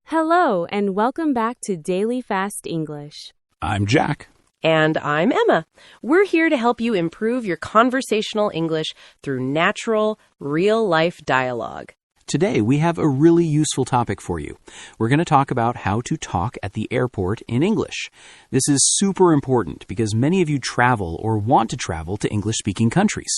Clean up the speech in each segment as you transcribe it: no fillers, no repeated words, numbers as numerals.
Hello, and welcome back to Daily Fast English. I'm Jack. And I'm Emma. We're here to help you improve your conversational English through natural, real-life dialogue. Today, we have a really useful topic for you. We're going to talk about how to talk at the airport in English. This is super important because many of you travel or want to travel to English-speaking countries.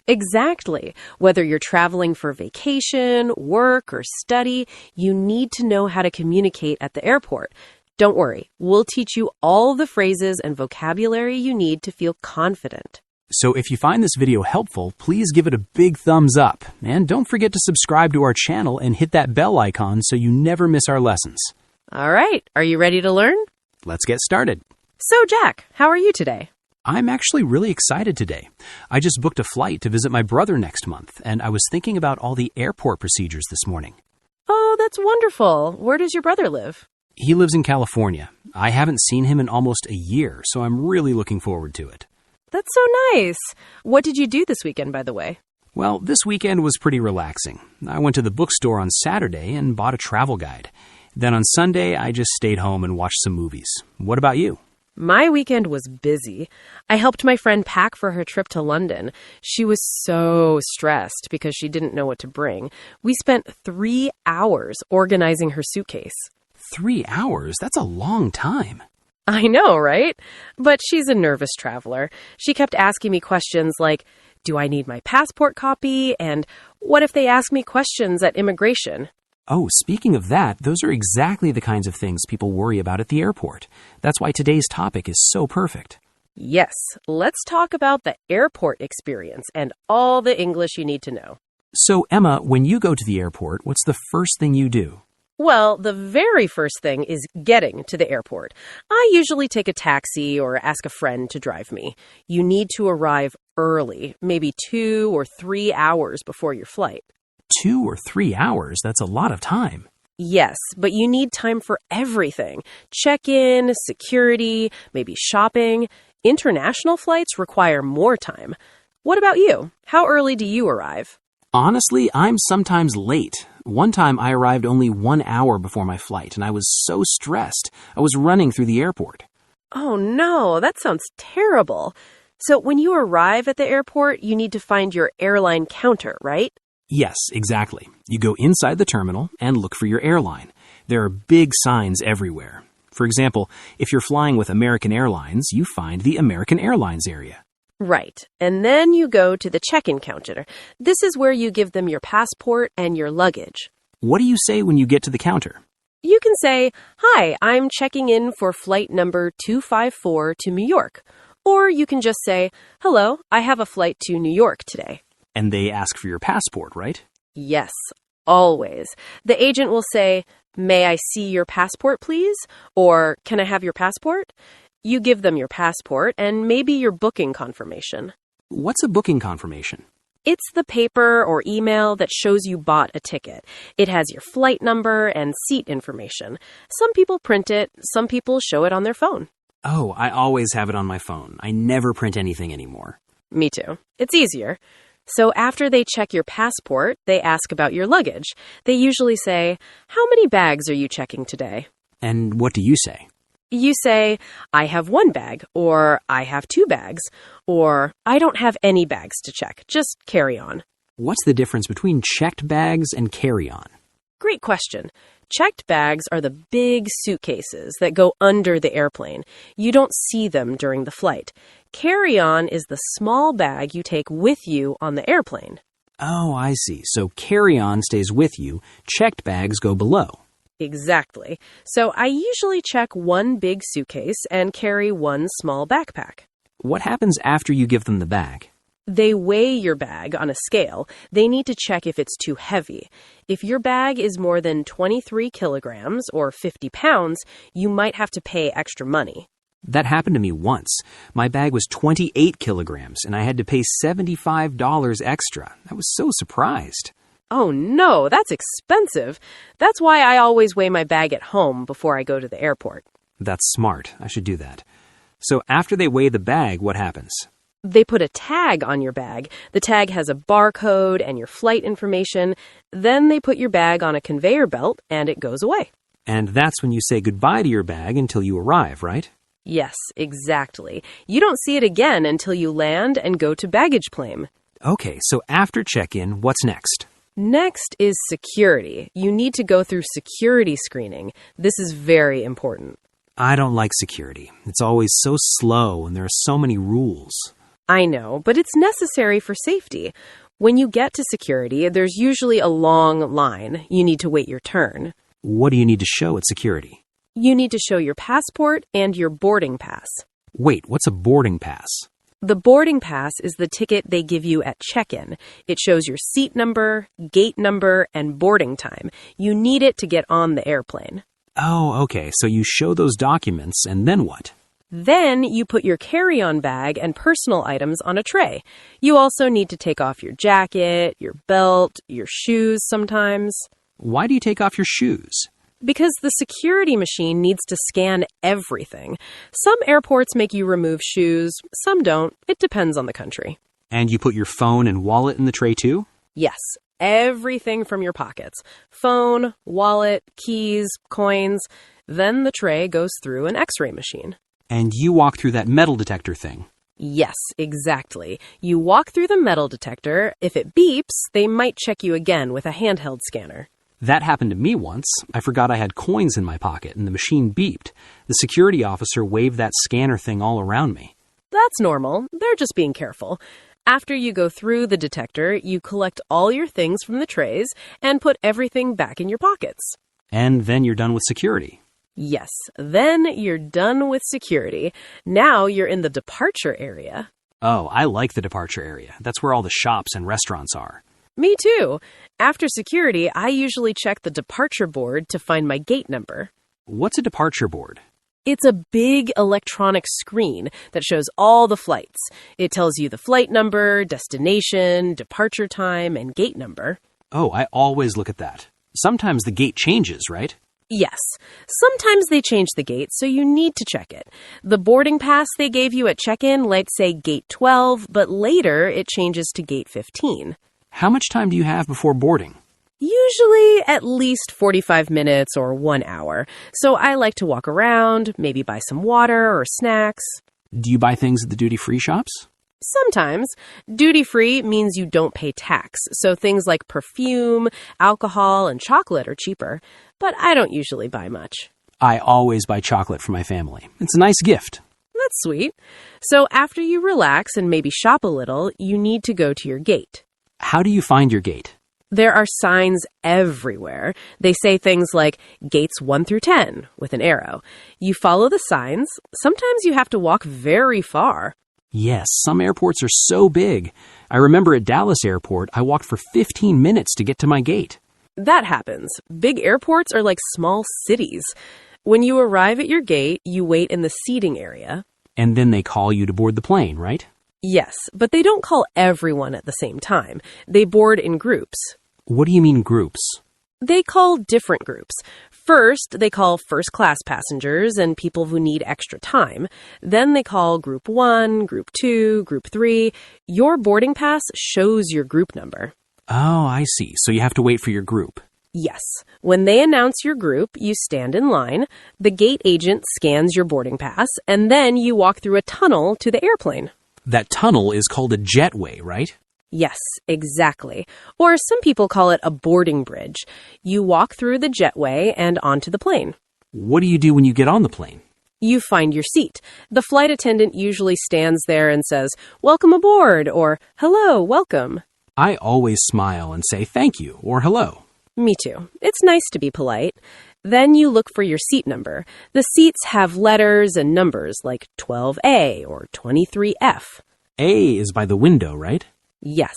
Exactly. Whether you're traveling for vacation, work, or study, you need to know how to communicate at the airport. Don't worry, we'll teach you all the phrases and vocabulary you need to feel confident. So if you find this video helpful, please give it a big thumbs up. And don't forget to subscribe to our channel and hit that bell icon so you never miss our lessons. All right, are you ready to learn? Let's get started. So, Jack, how are you today? I'm actually really excited today. I just booked a flight to visit my brother next month, and I was thinking about all the airport procedures this morning. Oh, that's wonderful. Where does your brother live? He lives in California. I haven't seen him in almost a year, so I'm really looking forward to it. That's so nice. What did you do this weekend, by the way? Well, this weekend was pretty relaxing. I went to the bookstore on Saturday and bought a travel guide. Then on Sunday, I just stayed home and watched some movies. What about you? My weekend was busy. I helped my friend pack for her trip to London. She was so stressed because she didn't know what to bring. We spent 3 hours organizing her suitcase. 3 hours? That's a long time. I know, right? But she's a nervous traveler. She kept asking me questions like, do I need my passport copy? And what if they ask me questions at immigration? Oh, speaking of that, those are exactly the kinds of things people worry about at the airport. That's why today's topic is so perfect. Yes, let's talk about the airport experience and all the English you need to know. So, Emma, when you go to the airport, what's the first thing you do? Well, the very first thing is getting to the airport. I usually take a taxi or ask a friend to drive me. You need to arrive early, maybe 2 or 3 hours before your flight. 2 or 3 hours? That's a lot of time. Yes, but you need time for everything. Check-in, security, maybe shopping. International flights require more time. What about you? How early do you arrive? Honestly, I'm sometimes late. One time I arrived only 1 hour before my flight, and I was so stressed. I was running through the airport. Oh no, that sounds terrible. So when you arrive at the airport, you need to find your airline counter, right? Yes, exactly. You go inside the terminal and look for your airline. There are big signs everywhere. For example, if you're flying with American Airlines, you find the American Airlines area. Right. And then you go to the check-in counter. This is where you give them your passport and your luggage. What do you say when you get to the counter? You can say, "Hi, I'm checking in for flight number 254 to New York." Or you can just say, "Hello, I have a flight to New York today." And they ask for your passport, right? Yes, always. The agent will say, "May I see your passport, please?" Or, "Can I have your passport?" You give them your passport and maybe your booking confirmation. What's a booking confirmation? It's the paper or email that shows you bought a ticket. It has your flight number and seat information. Some people print it, some people show it on their phone. Oh, I always have it on my phone. I never print anything anymore. Me too. It's easier. So after they check your passport, they ask about your luggage. They usually say, "How many bags are you checking today?" And what do you say? You say, "I have 1 bag," or "I have 2 bags," or "I don't have any bags to check. Just carry on." What's the difference between checked bags and carry-on? Great question. Checked bags are the big suitcases that go under the airplane. You don't see them during the flight. Carry-on is the small bag you take with you on the airplane. Oh, I see. So carry-on stays with you. Checked bags go below. Exactly. So I usually check 1 big suitcase and carry 1 small backpack. What happens after you give them the bag? They weigh your bag on a scale. They need to check if it's too heavy. If your bag is more than 23 kilograms or 50 pounds, you might have to pay extra money. That happened to me once. My bag was 28 kilograms, and I had to pay $75 extra. I was so surprised. Oh no, that's expensive. That's why I always weigh my bag at home before I go to the airport. That's smart. I should do that. So after they weigh the bag, what happens? They put a tag on your bag. The tag has a barcode and your flight information. Then they put your bag on a conveyor belt and it goes away. And that's when you say goodbye to your bag until you arrive, right? Yes, exactly. You don't see it again until you land and go to baggage claim. Okay, so after check-in, what's next? Next is security. You need to go through security screening. This is very important. I don't like security. It's always so slow and there are so many rules. I know, but it's necessary for safety. When you get to security, there's usually a long line. You need to wait your turn. What do you need to show at security? You need to show your passport and your boarding pass. Wait, what's a boarding pass? The boarding pass is the ticket they give you at check-in. It shows your seat number, gate number, and boarding time. You need it to get on the airplane. Oh, okay, so you show those documents and then what? Then you put your carry-on bag and personal items on a tray. You also need to take off your jacket, your belt, your shoes sometimes. Why do you take off your shoes? Because the security machine needs to scan everything. Some airports make you remove shoes, some don't. It depends on the country. And you put your phone and wallet in the tray too? Yes, everything from your pockets. Phone, wallet, keys, coins. Then the tray goes through an X-ray machine. And you walk through that metal detector thing. Yes, exactly. You walk through the metal detector. If it beeps, they might check you again with a handheld scanner. That happened to me once. I forgot I had coins in my pocket and the machine beeped. The security officer waved that scanner thing all around me. That's normal. They're just being careful. After you go through the detector, you collect all your things from the trays and put everything back in your pockets. And then you're done with security. Yes, then you're done with security. Now you're in the departure area. Oh, I like the departure area. That's where all the shops and restaurants are. Me too. After security, I usually check the departure board to find my gate number. What's a departure board? It's a big electronic screen that shows all the flights. It tells you the flight number, destination, departure time, and gate number. Oh, I always look at that. Sometimes the gate changes, right? Yes. Sometimes they change the gate, so you need to check it. The boarding pass they gave you at check-in might say gate 12, but later it changes to gate 15. How much time do you have before boarding? Usually at least 45 minutes or 1 hour. So I like to walk around, maybe buy some water or snacks. Do you buy things at the duty-free shops? Sometimes. Duty-free means you don't pay tax, so things like perfume, alcohol, and chocolate are cheaper. But I don't usually buy much. I always buy chocolate for my family. It's a nice gift. That's sweet. So after you relax and maybe shop a little, you need to go to your gate. How do you find your gate? There are signs everywhere. They say things like gates 1 through 10 with an arrow. You follow the signs. Sometimes you have to walk very far. Yes, some airports are so big. I remember at Dallas Airport, I walked for 15 minutes to get to my gate. That happens. Big airports are like small cities. When you arrive at your gate, you wait in the seating area. And then they call you to board the plane, right? Yes, but they don't call everyone at the same time. They board in groups. What do you mean groups? They call different groups. First, they call first-class passengers and people who need extra time. Then they call Group 1, Group 2, Group 3. Your boarding pass shows your group number. Oh, I see. So you have to wait for your group. Yes. When they announce your group, you stand in line, the gate agent scans your boarding pass, and then you walk through a tunnel to the airplane. That tunnel is called a jetway, right? Yes, exactly. Or some people call it a boarding bridge. You walk through the jetway and onto the plane. What do you do when you get on the plane? You find your seat. The flight attendant usually stands there and says, "Welcome aboard," or "Hello, welcome." I always smile and say thank you or hello. Me too. It's nice to be polite. Then you look for your seat number. The seats have letters and numbers like 12A or 23F. A is by the window, right? Yes.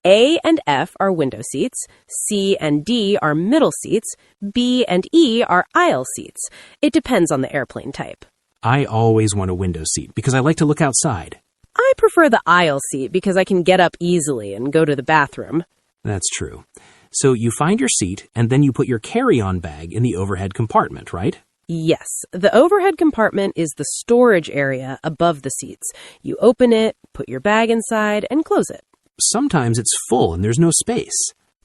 A and F are window seats. C and D are middle seats. B and E are aisle seats. It depends on the airplane type. I always want a window seat because I like to look outside. I prefer the aisle seat because I can get up easily and go to the bathroom. That's true. So you find your seat and then you put your carry-on bag in the overhead compartment, right? Yes. The overhead compartment is the storage area above the seats. You open it, put your bag inside, and close it. Sometimes it's full and there's no space.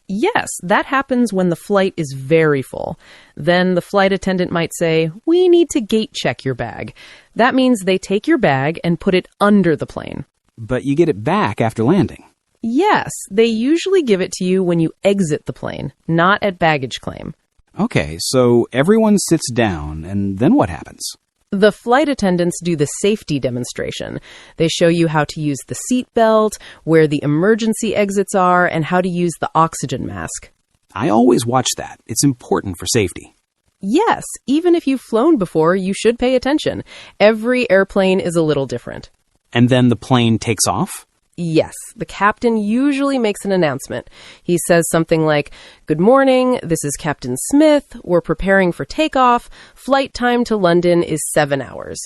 Yes, that happens when the flight is very full. Then the flight attendant might say, "We need to gate check your bag." That means they take your bag and put it under the plane. But you get it back after landing. Yes, they usually give it to you when you exit the plane, not at baggage claim. Okay, so everyone sits down, and then what happens? The flight attendants do the safety demonstration. They show you how to use the seat belt, where the emergency exits are, and how to use the oxygen mask. I always watch that. It's important for safety. Yes, even if you've flown before, you should pay attention. Every airplane is a little different. And then the plane takes off? Yes, the captain usually makes an announcement. He says something like, "Good morning, this is Captain Smith. We're preparing for takeoff. Flight time to London is 7 hours."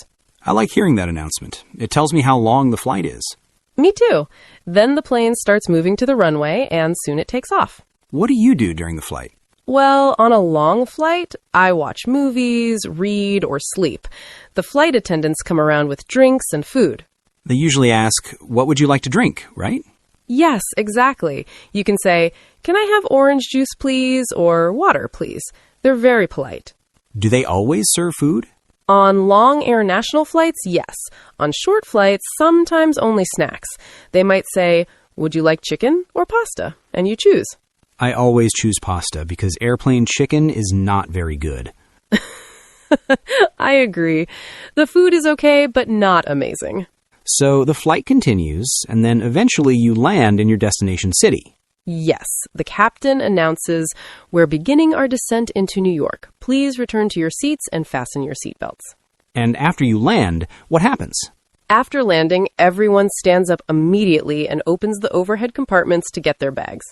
I like hearing that announcement. It tells me how long the flight is. Me too. Then the plane starts moving to the runway, and soon it takes off. What do you do during the flight? Well, on a long flight, I watch movies, read, or sleep. The flight attendants come around with drinks and food. They usually ask, "What would you like to drink?" right? Yes, exactly. You can say, "Can I have orange juice, please?" or "Water, please." They're very polite. Do they always serve food? On long air national flights, yes. On short flights, sometimes only snacks. They might say, "Would you like chicken or pasta?" And you choose. I always choose pasta because airplane chicken is not very good. I agree. The food is okay, but not amazing. So the flight continues, and then eventually you land in your destination city. Yes, the captain announces, "We're beginning our descent into New York. Please return to your seats and fasten your seatbelts." And after you land, what happens? After landing, everyone stands up immediately and opens the overhead compartments to get their bags.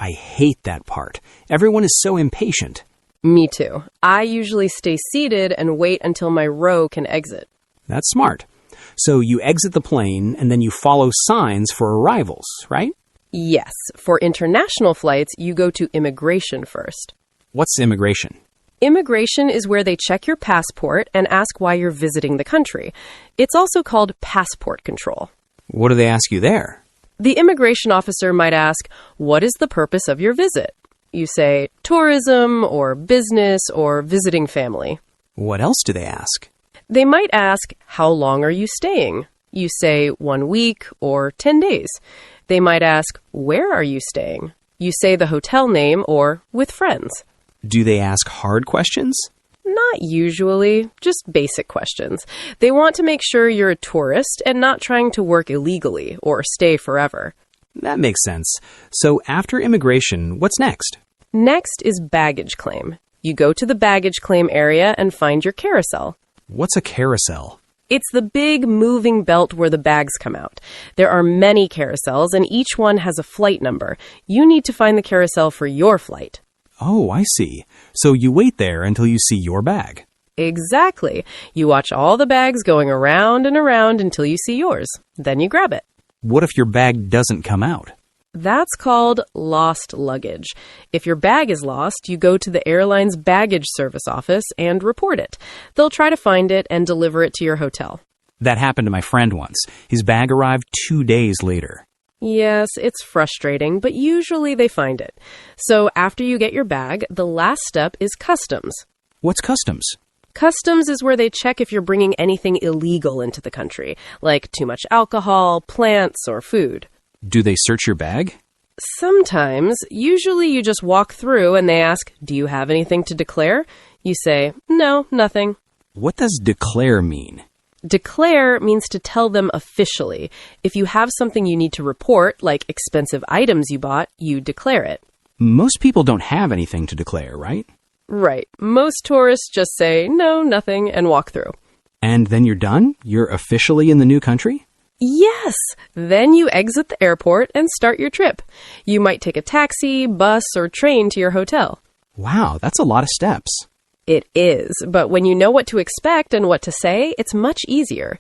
I hate that part. Everyone is so impatient. Me too. I usually stay seated and wait until my row can exit. That's smart. So you exit the plane, and then you follow signs for arrivals, right? Yes. For international flights, you go to immigration first. What's immigration? Immigration is where they check your passport and ask why you're visiting the country. It's also called passport control. What do they ask you there? The immigration officer might ask, "What is the purpose of your visit?" You say, "Tourism," or "business," or "visiting family." What else do they ask? They might ask, "How long are you staying?" You say 1 week or 10 days. They might ask, "Where are you staying?" You say the hotel name or "with friends." Do they ask hard questions? Not usually, just basic questions. They want to make sure you're a tourist and not trying to work illegally or stay forever. That makes sense. So after immigration, what's next? Next is baggage claim. You go to the baggage claim area and find your carousel. What's a carousel? It's the big moving belt where the bags come out. There are many carousels, and each one has a flight number. You need to find the carousel for your flight. Oh, I see. So you wait there until you see your bag. Exactly. You watch all the bags going around and around until you see yours. Then you grab it. What if your bag doesn't come out? That's called lost luggage. If your bag is lost, you go to the airline's baggage service office and report it. They'll try to find it and deliver it to your hotel. That happened to my friend once. His bag arrived 2 days later. Yes, it's frustrating, but usually they find it. So after you get your bag, the last step is customs. What's customs? Customs is where they check if you're bringing anything illegal into the country, like too much alcohol, plants, or food. Do they search your bag? Sometimes. Usually you just walk through and they ask, "Do you have anything to declare?" You say, "No, nothing." What does declare mean? Declare means to tell them officially. If you have something you need to report, like expensive items you bought, you declare it. Most people don't have anything to declare, right? Right. Most tourists just say, "No, nothing," and walk through. And then you're done? You're officially in the new country? Yes! Then you exit the airport and start your trip. You might take a taxi, bus, or train to your hotel. Wow, that's a lot of steps. It is, but when you know what to expect and what to say, it's much easier.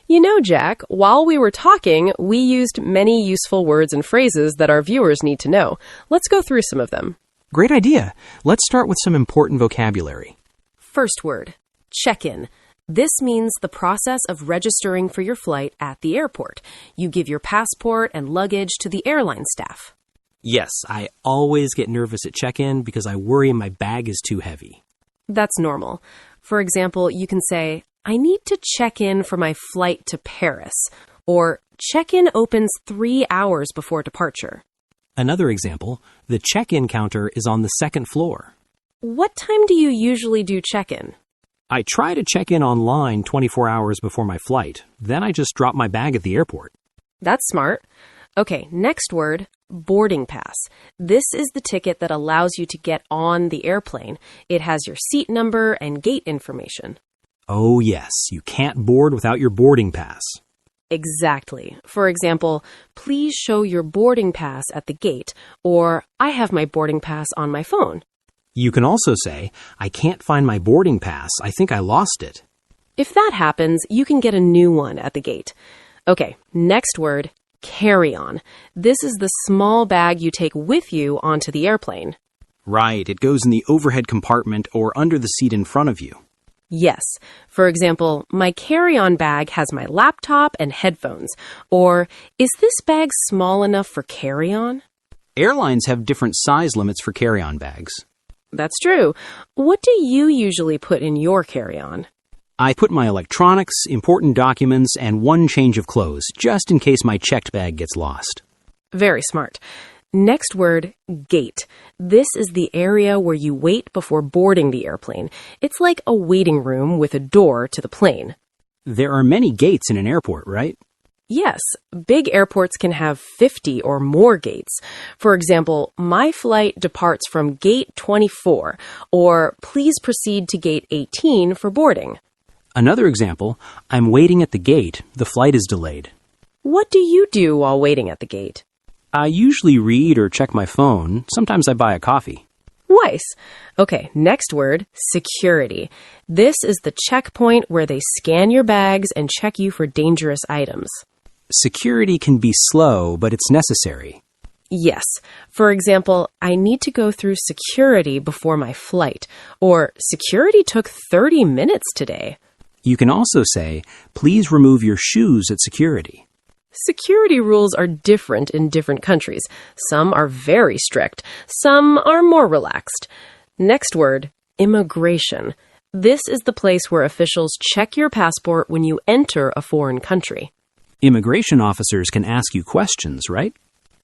You know, Jack, while we were talking, we used many useful words and phrases that our viewers need to know. Let's go through some of them. Great idea. Let's start with some important vocabulary. First word, check-in. This means the process of registering for your flight at the airport. You give your passport and luggage to the airline staff. Yes, I always get nervous at check-in because I worry my bag is too heavy. That's normal. For example, you can say, I need to check in for my flight to Paris, or check-in opens 3 hours before departure. Another example, the check-in counter is on the second floor. What time do you usually do check-in? I try to check in online 24 hours before my flight. Then I just drop my bag at the airport. That's smart. Okay, next word, boarding pass. This is the ticket that allows you to get on the airplane. It has your seat number and gate information. Oh yes, you can't board without your boarding pass. Exactly. For example, please show your boarding pass at the gate, or I have my boarding pass on my phone. You can also say, I can't find my boarding pass. I think I lost it. If that happens, you can get a new one at the gate. Okay, next word, carry-on. This is the small bag you take with you onto the airplane. Right, it goes in the overhead compartment or under the seat in front of you. Yes. For example, my carry-on bag has my laptop and headphones. Or, is this bag small enough for carry-on? Airlines have different size limits for carry-on bags. That's true. What do you usually put in your carry-on? I put my electronics, important documents, and one change of clothes, just in case my checked bag gets lost. Very smart. Next word, gate. This is the area where you wait before boarding the airplane. It's like a waiting room with a door to the plane. There are many gates in an airport, right? Yes, big airports can have 50 or more gates. For example, my flight departs from gate 24, or please proceed to gate 18 for boarding. Another example, I'm waiting at the gate. The flight is delayed. What do you do while waiting at the gate? I usually read or check my phone. Sometimes I buy a coffee. Nice. Okay, next word, security. This is the checkpoint where they scan your bags and check you for dangerous items. Security can be slow, but it's necessary. Yes. For example, I need to go through security before my flight, or security took 30 minutes today. You can also say, please remove your shoes at security. Security rules are different in different countries. Some are very strict. Some are more relaxed. Next word, immigration. This is the place where officials check your passport when you enter a foreign country. Immigration officers can ask you questions, right?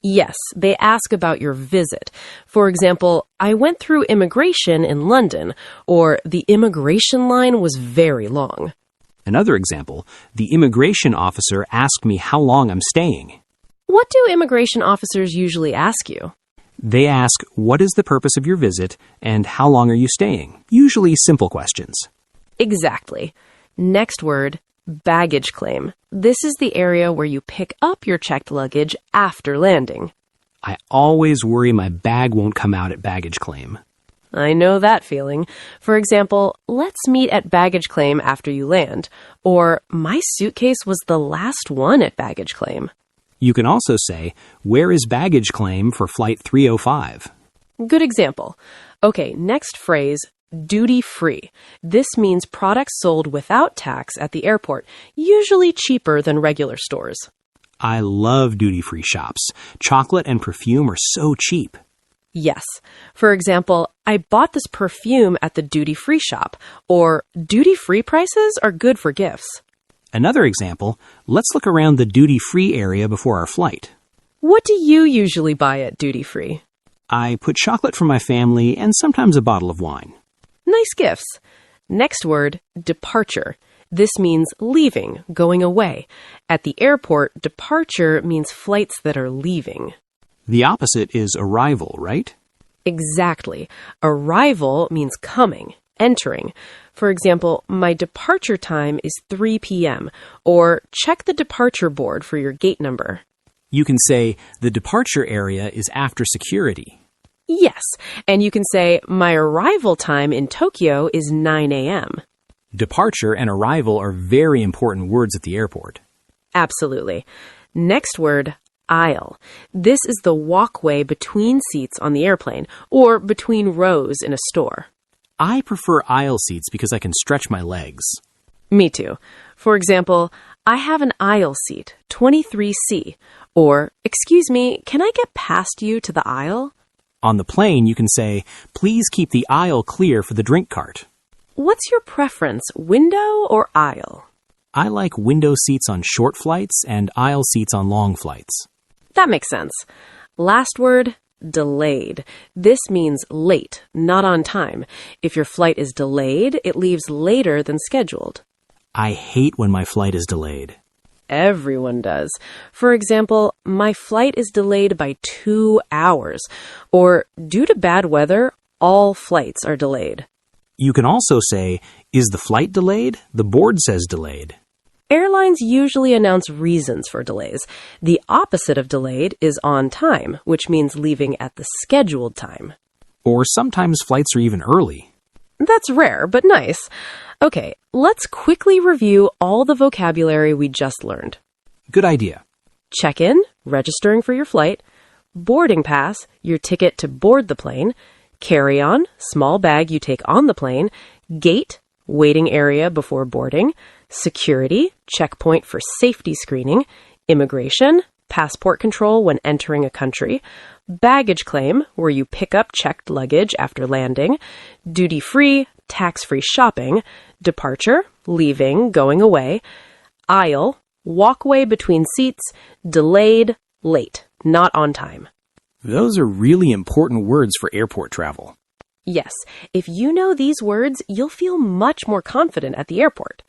Yes, they ask about your visit. For example, I went through immigration in London, or the immigration line was very long. Another example, the immigration officer asked me how long I'm staying. What do immigration officers usually ask you? They ask, what is the purpose of your visit and how long are you staying? Usually simple questions. Exactly. Next word, baggage claim. This is the area where you pick up your checked luggage after landing. I always worry my bag won't come out at baggage claim. I know that feeling. For example, let's meet at baggage claim after you land. Or, my suitcase was the last one at baggage claim. You can also say, where is baggage claim for flight 305? Good example. Okay, next phrase, duty-free. This means products sold without tax at the airport, usually cheaper than regular stores. I love duty-free shops. Chocolate and perfume are so cheap. Yes. For example, I bought this perfume at the duty-free shop, or duty-free prices are good for gifts. Another example, let's look around the duty-free area before our flight. What do you usually buy at duty-free? I put chocolate for my family and sometimes a bottle of wine. Nice gifts. Next word, departure. This means leaving, going away. At the airport, departure means flights that are leaving. The opposite is arrival, right? Exactly. Arrival means coming, entering. For example, my departure time is 3 p.m., or check the departure board for your gate number. You can say, the departure area is after security. Yes, and you can say, my arrival time in Tokyo is 9 a.m. Departure and arrival are very important words at the airport. Absolutely. Next word, aisle. This is the walkway between seats on the airplane, or between rows in a store. I prefer aisle seats because I can stretch my legs. Me too. For example, I have an aisle seat, 23C. Or, excuse me, can I get past you to the aisle? On the plane, you can say, please keep the aisle clear for the drink cart. What's your preference, window or aisle? I like window seats on short flights and aisle seats on long flights. That makes sense. Last word, delayed. This means late, not on time. If your flight is delayed, it leaves later than scheduled. I hate when my flight is delayed. Everyone does. For example, my flight is delayed by 2 hours. Or, due to bad weather, all flights are delayed. You can also say, is the flight delayed? The board says delayed. Airlines usually announce reasons for delays. The opposite of delayed is on time, which means leaving at the scheduled time. Or sometimes flights are even early. That's rare, but nice. Okay, let's quickly review all the vocabulary we just learned. Good idea. Check-in, registering for your flight. Boarding pass, your ticket to board the plane. Carry-on, small bag you take on the plane. Gate, waiting area before boarding. Security, checkpoint for safety screening. Immigration, passport control when entering a country. Baggage claim, where you pick up checked luggage after landing. Duty-free, tax-free shopping. Departure, leaving, going away. Aisle, walkway between seats. Delayed, late, not on time. Those are really important words for airport travel. Yes, if you know these words, you'll feel much more confident at the airport.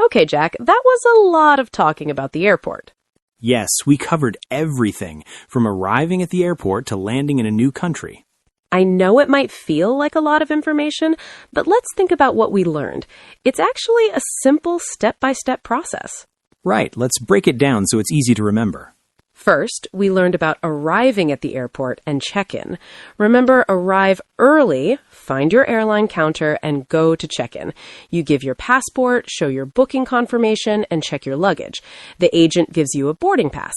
Okay, Jack, that was a lot of talking about the airport. Yes, we covered everything, from arriving at the airport to landing in a new country. I know it might feel like a lot of information, but let's think about what we learned. It's actually a simple step-by-step process. Right, let's break it down so it's easy to remember. First, we learned about arriving at the airport and check-in. Remember, arrive early, find your airline counter, and go to check-in. You give your passport, show your booking confirmation, and check your luggage. The agent gives you a boarding pass.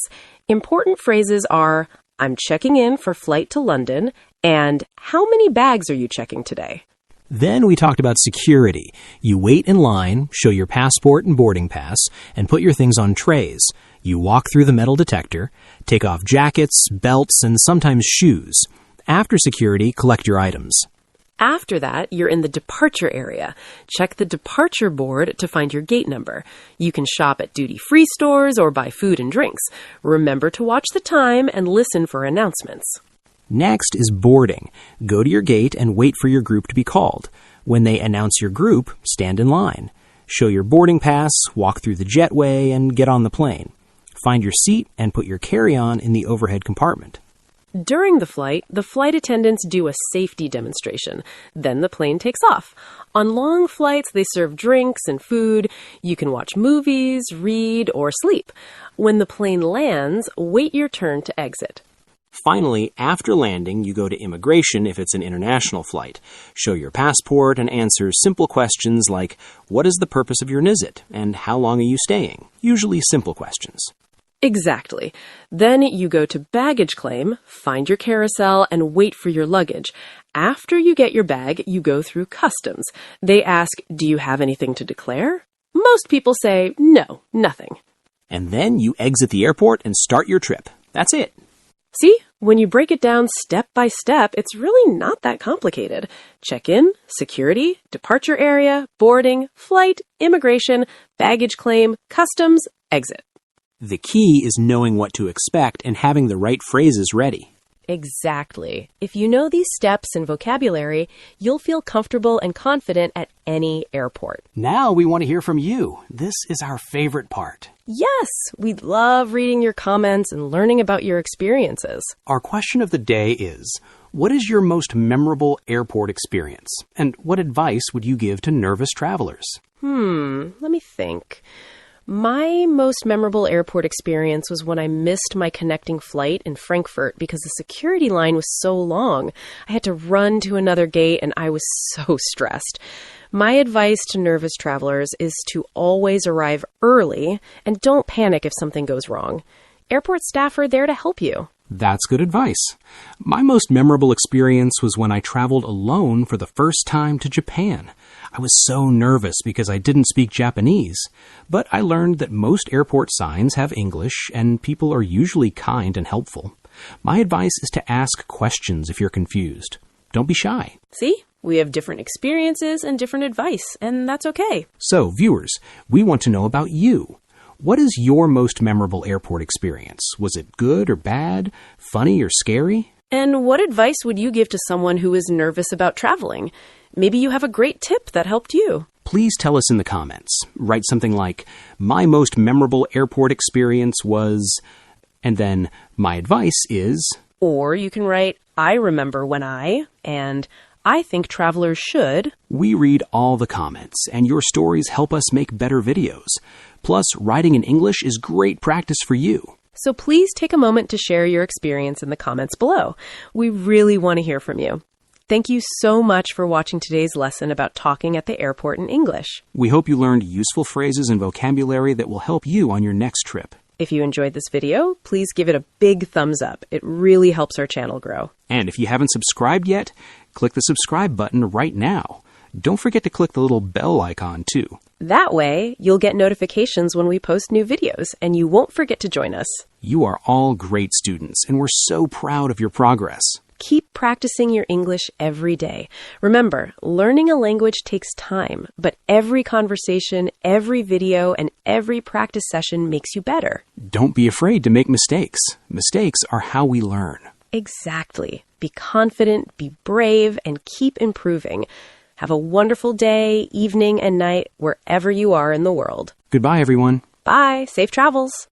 Important phrases are, I'm checking in for flight to London, and how many bags are you checking today? Then we talked about security. You wait in line, show your passport and boarding pass, and put your things on trays. You walk through the metal detector, take off jackets, belts, and sometimes shoes. After security, collect your items. After that, you're in the departure area. Check the departure board to find your gate number. You can shop at duty-free stores or buy food and drinks. Remember to watch the time and listen for announcements. Next is boarding. Go to your gate and wait for your group to be called. When they announce your group, stand in line. Show your boarding pass, walk through the jetway, and get on the plane. Find your seat and put your carry-on in the overhead compartment. During the flight attendants do a safety demonstration. Then the plane takes off. On long flights, they serve drinks and food. You can watch movies, read, or sleep. When the plane lands, wait your turn to exit. Finally, after landing, you go to immigration if it's an international flight. Show your passport and answer simple questions like, what is the purpose of your visit? And how long are you staying? Usually simple questions. Exactly. Then you go to baggage claim, find your carousel, and wait for your luggage. After you get your bag, you go through customs. They ask, do you have anything to declare? Most people say, no, nothing. And then you exit the airport and start your trip. That's it. See, when you break it down step by step, it's really not that complicated. Check-in, security, departure area, boarding, flight, immigration, baggage claim, customs, exit. The key is knowing what to expect and having the right phrases ready. Exactly. If you know these steps and vocabulary, you'll feel comfortable and confident at any airport. Now we want to hear from you. This is our favorite part. Yes, we love reading your comments and learning about your experiences. Our question of the day is, what is your most memorable airport experience? And what advice would you give to nervous travelers? Let me think. My most memorable airport experience was when I missed my connecting flight in Frankfurt because the security line was so long. I had to run to another gate and I was so stressed. My advice to nervous travelers is to always arrive early and don't panic if something goes wrong. Airport staff are there to help you. That's good advice. My most memorable experience was when I traveled alone for the first time to Japan. I was so nervous because I didn't speak Japanese, but I learned that most airport signs have English and people are usually kind and helpful. My advice is to ask questions if you're confused. Don't be shy. See? We have different experiences and different advice, and that's okay. So, viewers, we want to know about you. What is your most memorable airport experience? Was it good or bad? Funny or scary? And what advice would you give to someone who is nervous about traveling? Maybe you have a great tip that helped you. Please tell us in the comments. Write something like, my most memorable airport experience was, and then my advice is... Or you can write, I remember when and I think travelers should. We read all the comments, and your stories help us make better videos. Plus, writing in English is great practice for you. So please take a moment to share your experience in the comments below. We really want to hear from you. Thank you so much for watching today's lesson about talking at the airport in English. We hope you learned useful phrases and vocabulary that will help you on your next trip. If you enjoyed this video, please give it a big thumbs up. It really helps our channel grow. And if you haven't subscribed yet, click the subscribe button right now. Don't forget to click the little bell icon too. That way, you'll get notifications when we post new videos, and you won't forget to join us. You are all great students, and we're so proud of your progress. Keep practicing your English every day. Remember, learning a language takes time, but every conversation, every video, and every practice session makes you better. Don't be afraid to make mistakes. Mistakes are how we learn. Exactly. Be confident, be brave, and keep improving. Have a wonderful day, evening, and night wherever you are in the world. Goodbye, everyone. Bye. Safe travels.